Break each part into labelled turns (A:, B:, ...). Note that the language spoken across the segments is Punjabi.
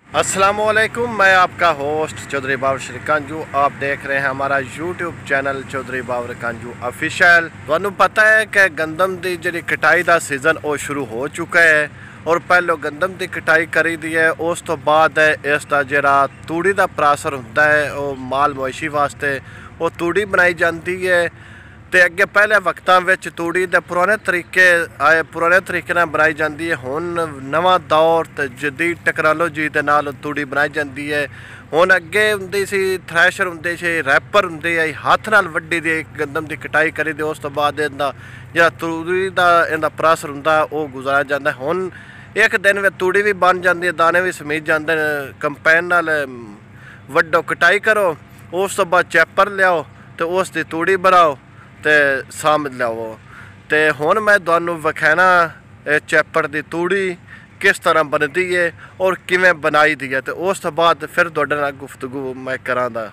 A: अस्सलामुअलैकुम, मैं आपका होस्ट चौधरी बावर कांजू। आप देख रहे हैं हमारा यूट्यूब चैनल चौधरी बावर कांजू ऑफिशियल। तुहानू पता है कि गंदम की जी कटाई का सीजन वो शुरू हो चुका है और पहले गंदम की कटाई करी दी है। उस तो बाद इसका जरा तूड़ी का प्रासर होता है वो माल मवेशी वास्ते वो तूड़ी बनाई जाती है। तो अगे पहले वक्तां विच तूड़ी दे पुराने तरीके आए, पुराने तरीके नाल बनाई जाती है। हुण नवां दौर ते जदीद टैक्नोलॉजी दे नाल तूड़ी बनाई जाती है। हुण अगे हुंदी सी थ्रैशर हुंदे सी, रैपर हुंदे आ, हत्थ नाल वड्डी दी गंदम की कटाई करी दी। उस तो बाद इहदा जिहड़ा तूड़ी दा इहदा प्रासर हुंदा वो गुजारिया जांदा। हुण एक दिन में तूड़ी भी बन जाती है, दाने भी समीज जाते हैं। कंपाइन नाल वड्डो कटाई करो, उस तो बाद चैपर लियाओ तो उसकी तूड़ी बनाओ ते समझ लवो। तो हुण मैं तुहानू विखाना चैपर की तूड़ी किस तरह बनती है और किवें बनाई दी है। तो उस तो बाद फिर तुहाडे नाल गुफ्तगू मैं करांगा।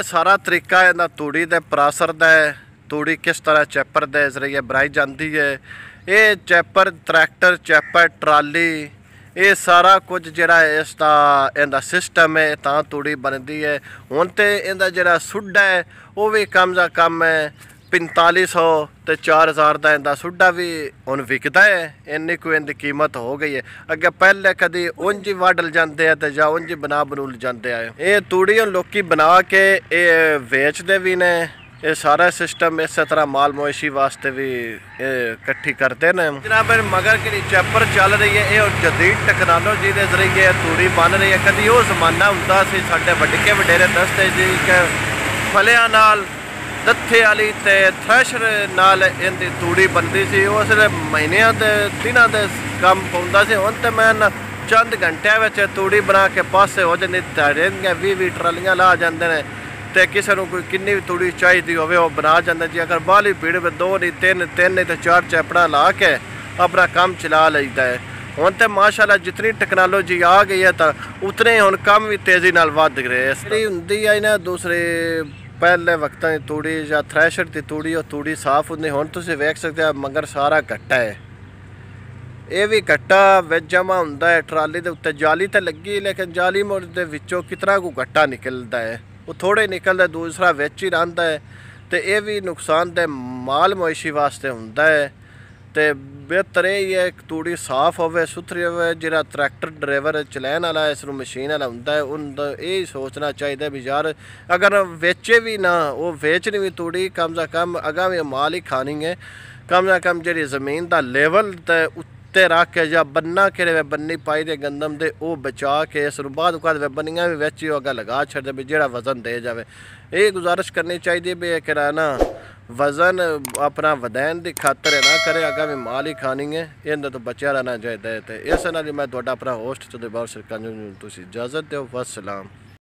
A: सारा तरीका इन्हां तूड़ी दे परासर दा है। तूड़ी किस तरह चैपर दे जरिए बनाई जाती है ਇਹ ਚੈਪਰ ਟਰੈਕਟਰ ਚੈਪਰ ਟਰਾਲੀ ਇਹ ਸਾਰਾ ਕੁਝ ਜਿਹੜਾ ਇਸ ਦਾ ਇਹਦਾ ਸਿਸਟਮ ਹੈ ਤਾਂ ਤੂੜੀ ਬਣਦੀ ਹੈ। ਹੁਣ ਤੇ ਇਹਦਾ ਜਿਹੜਾ ਸੁੱਡਾ ਹੈ ਉਹ ਵੀ ਕਮ ਦਾ ਕਮ ਹੈ 4500 ਤੇ 4000 ਦਾ ਇਹਦਾ ਸੁੱਡਾ ਵੀ ਹੁਣ ਵਿਕਦਾ ਹੈ। ਇੰਨੀ ਕੋਈ ਇਹਦੀ ਕੀਮਤ ਹੋ ਗਈ ਹੈ। ਅੱਗੇ ਪਹਿਲੇ ਕਦੀ ਉਂਝ ਹੀ ਵੱਢ ਜਾਂਦੇ ਆ ਤੇ ਜਾਂ ਉਂਝ ਹੀ ਬਣਾ ਜਾਂਦੇ ਆ। ਇਹ ਤੂੜੀ ਲੋਕੀ ਬਣਾ ਕੇ ਇਹ ਵੇਚਦੇ ਵੀ ਨੇ। ਇਹ ਸਾਰਾ ਸਿਸਟਮ ਇਸੇ ਤਰ੍ਹਾਂ ਮਾਲ ਮਵੇਸ਼ੀ ਵਾਸਤੇ ਵੀ ਇਕੱਠੀ ਕਰਦੇ ਨੇ। ਜਨਾਬ ਮਗਰ ਕਿ ਚੈਪਰ ਚੱਲ ਰਹੀ ਹੈ ਇਹ ਜਦੀਦ ਟੈਕਨੋਲੋਜੀ ਦੇ ਜ਼ਰੀਏ ਤੂੜੀ ਬਣ ਰਹੀ ਹੈ। ਕਦੀ ਉਹ ਜ਼ਮਾਨਾ ਹੁੰਦਾ ਸੀ ਸਾਡੇ ਵੱਡੇ ਵਡੇਰੇ ਦੱਸਦੇ ਸੀ ਕਿ ਫਲਿਆਂ ਨਾਲ ਦੱਥੇ ਵਾਲੀ ਤੇ ਥ੍ਰੈਸ਼ਰ ਨਾਲ ਇਹਦੀ ਤੂੜੀ ਬਣਦੀ ਸੀ। ਉਸ ਮਹੀਨਿਆਂ ਦੇ ਦਿਨਾਂ ਦੇ ਕੰਮ ਪਾਉਂਦਾ ਸੀ। ਹੁਣ ਤੇ ਮੈਂ ਚੰਦ ਘੰਟਿਆਂ ਵਿੱਚ ਤੂੜੀ ਬਣਾ ਕੇ ਪਾਸੇ ਹੋ ਜਾਂਦੀ। ਤੁਹਾਡੇ 20 ਟਰਾਲੀਆਂ ਲਾ ਜਾਂਦੇ ਨੇ ਤੇ ਕਿਸੇ ਨੂੰ ਕੋਈ ਕਿੰਨੀ ਵੀ ਤੂੜੀ ਚਾਹੀਦੀ ਹੋਵੇ ਉਹ ਬਣਾ ਜਾਂਦਾ ਜੀ। ਅਗਰ ਬਾਹਲੀ ਭੀੜ ਵਿੱਚ 2 ਨਹੀਂ 3 ਨਹੀਂ ਤੇ 4 ਚੈਪੜਾ ਲਾ ਕੇ ਆਪਣਾ ਕੰਮ ਚਲਾ ਲਈਦਾ ਹੈ। ਹੁਣ ਤੇ ਮਾਸ਼ਾਅੱਲਾ ਜਿਤਨੀ ਟੈਕਨੋਲੋਜੀ ਆ ਗਈ ਹੈ ਤਾਂ ਉਤਨੇ ਹੁਣ ਕੰਮ ਵੀ ਤੇਜ਼ੀ ਨਾਲ ਵੱਧ ਰਹੇ। ਇਸ ਲਈ ਹੁੰਦੀ ਹੈ ਨਾ ਦੂਸਰੇ ਪਹਿਲੇ ਵਕਤਾਂ ਦੀ ਤੂੜੀ ਜਾਂ ਥ੍ਰੈਸ਼ਰ ਦੀ ਤੂੜੀ ਉਹ ਤੂੜੀ ਸਾਫ਼ ਹੁੰਦੀ। ਹੁਣ ਤੁਸੀਂ ਵੇਖ ਸਕਦੇ ਹੋ ਮਗਰ ਸਾਰਾ ਘੱਟਾ ਹੈ। ਇਹ ਵੀ ਘੱਟਾ ਵਿੱਚ ਜਮਾ ਹੁੰਦਾ ਹੈ। ਟਰਾਲੀ ਦੇ ਉੱਤੇ ਜਾਲੀ ਤਾਂ ਲੱਗੀ ਲੇਕਿਨ ਜਾਲੀ ਮੋੜ ਦੇ ਵਿੱਚੋਂ ਕਿਤਨਾ ਕੁ ਘੱਟਾ ਨਿਕਲਦਾ ਹੈ। ਉਹ ਥੋੜੇ ਨਿਕਲਦਾ ਦੂਸਰਾ ਵਿੱਚ ਹੀ ਰਹਿੰਦਾ ਹੈ। ਤੇ ਇਹ ਵੀ ਨੁਕਸਾਨਦੇਹ ਮਾਲ ਮਵੇਸ਼ੀ ਵਾਸਤੇ ਹੁੰਦਾ ਹੈ। ਤੇ ਬਿਹਤਰ ਇਹ ਹੈ ਕਿ ਤੂੜੀ ਸਾਫ਼ ਹੋਵੇ ਸੁਥਰੀ ਹੋਵੇ। ਜਿਹੜਾ ਟਰੈਕਟਰ ਡਰਾਈਵਰ ਚਲਾਉਣ ਵਾਲਾ ਇਸ ਨੂੰ ਮਸ਼ੀਨ ਵਾਲਾ ਹੁੰਦਾ ਹੈ ਉਹਦਾ ਇਹ ਸੋਚਣਾ ਚਾਹੀਦਾ ਵੀ ਯਾਰ ਅਗਰ ਵੇਚੇ ਵੀ ਨਾ ਉਹ ਵੇਚਣੀ ਵੀ ਤੂੜੀ ਕਮ ਸੇ ਕਮ ਅਗਾਂ ਵੀ ਮਾਲ ਹੀ ਖਾਣੀ ਹੈ। ਕਮ ਸੇ ਕਮ ਜਿਹੜੀ ਜ਼ਮੀਨ ਦਾ ਲੈਵਲ ਤੇ ਉੱਤੇ ਰੱਖ ਕੇ ਜਾਂ ਬੰਨਾ ਕਿਹੜੇ ਬੰਨੀ ਪਾਈ ਦੇ ਗੰਦਮ ਦੇ ਉਹ ਬਚਾ ਕੇ ਇਸ ਨੂੰ ਬਾਅਦ ਬਾਅਦ ਬੰਨੀਆਂ ਵੀ ਵਿੱਚ ਹੀ ਅੱਗਾ ਲਗਾ ਛੱਡਦੇ ਵੀ ਜਿਹੜਾ ਵਜ਼ਨ ਦੇ ਜਾਵੇ। ਇਹ ਗੁਜ਼ਾਰਿਸ਼ ਕਰਨੀ ਚਾਹੀਦੀ ਵੀ ਇਹ ਕਿਹੜਾ ਨਾ ਵਜ਼ਨ ਆਪਣਾ ਵਧਾਉਣ ਦੀ ਖਾਤਰ ਨਾ ਕਰੇ ਅੱਗਾ ਵੀ ਮਾਲ ਹੀ ਖਾਣੀ ਹੈ। ਇਹਨਾਂ ਤੋਂ ਬਚਿਆ ਰਹਿਣਾ ਚਾਹੀਦਾ ਹੈ। ਤੇ ਇਸ ਨਾਲ ਹੀ ਮੈਂ ਤੁਹਾਡਾ ਆਪਣਾ ਹੋਸਟ ਜਦੀਦ ਬਾਵਰ ਕੰਜੂ ਨੂੰ ਤੁਸੀਂ ਇਜਾਜ਼ਤ ਦਿਓ। ਵਸਲਾਮ।